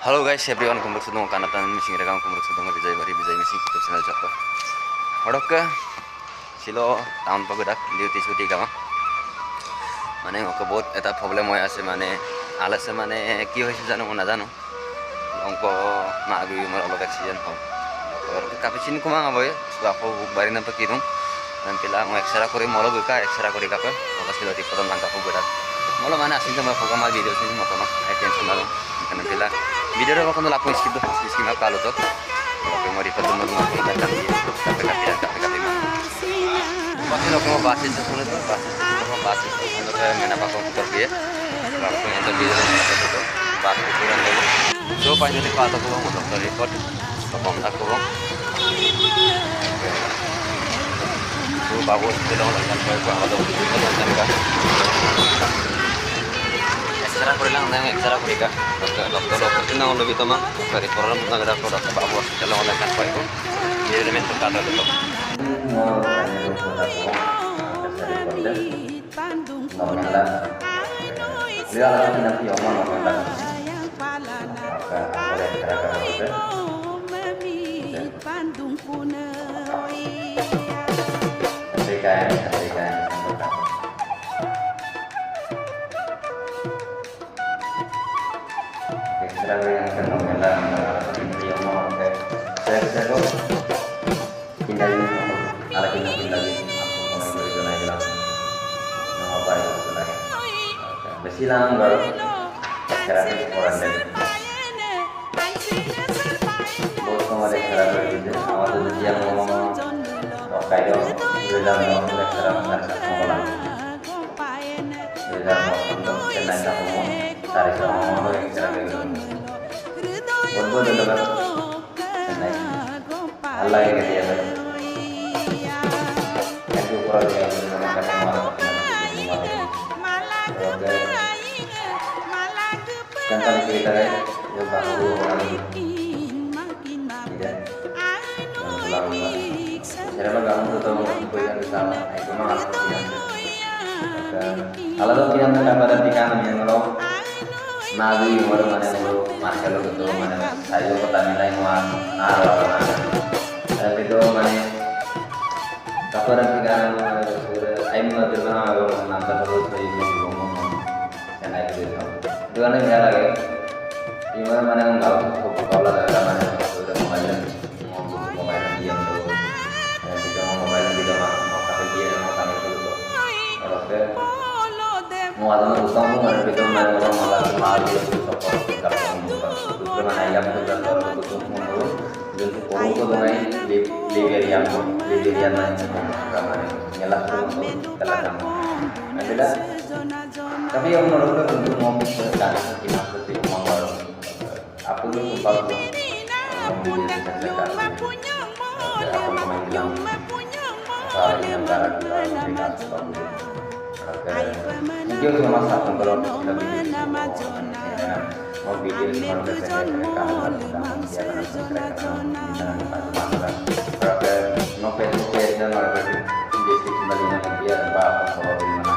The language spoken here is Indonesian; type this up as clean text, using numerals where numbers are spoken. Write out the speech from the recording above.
Halo guys, everyone, kembali sedang kanatan missing rekam kembali sedang Bijay missing YouTube channel jatuh. Hodok ke silo tahun pagodak duty suti kama. Mane oke बहुत eta problem hoy ase mane alase mane ki hoyse jano na jano. Ongko ma agi mar olok accident ho. Or kapicin kuma ngaboy suapo bari na pakirung. Dan pila ng ekstra kori molo ka ekstra kori kape. Oka silo ti podon langka po godak. Molo mana asin sama po kama video sini mo kama. Attention malo. Kana pila video ro kono lapo skip do skip map kalo to oke mau ripet dulu mau kita kan KPK pasti lo mau bahas itu sulit tuh bahas itu untuk mana pak komputer dia langsung yang video itu bahas ukuran dulu so panjang di kata tuh mau dokter record kontak tuh tuh bagus itu dong dengan baik atau kan ekstra kuri lang na yung ekstra kuri ka dokter tinang lebih tama dari program tentang ada produk bawa kalau oleh kan pak itu dia elemen terkadang itu yang fenomenal yang mau saya kok hindari ala hindari aku mau beli zona hilang mau apa itu lagi besilang baru gratis orang dari bos kemarin gratis itu awal itu dia ngomong oke yo bilang mau ekstra nggak mau bilang mau untuk senang kamu cari sama yang ekstra gitu Bodo dapat Allah yang dia itu kalau dia menggunakan tentang cerita yang baru orang tidak pulang saya kamu tuh tahu yang sama itu malah kalau tuh yang terdapat di kanan yang ngomong Nabi umur mana dulu masih lo betul mana saya pertama yang naruh tapi itu mana kapan pikiran aim nggak terima nanti terus saya ngomong saya itu itu kan yang lagi gimana mana enggak kalau ada mana sudah mengajar diam dulu dan kita mau kasih dia mau kami dulu kalau ke mau ada utang mau ada itu mana orang malah malu support kalau dengan ayam itu dan untuk mulu dan koru itu dengan liberian lain karena nyelah untuk telah adalah tapi yang menurut untuk mau sekarang kita seperti mau aku dulu kalau aku pemain bilang soal ini antara kita mereka seperti video cuma satu kalau lebih mau video cuma saya rekam novel dan novel di kembali nanti dia apa kalau di mana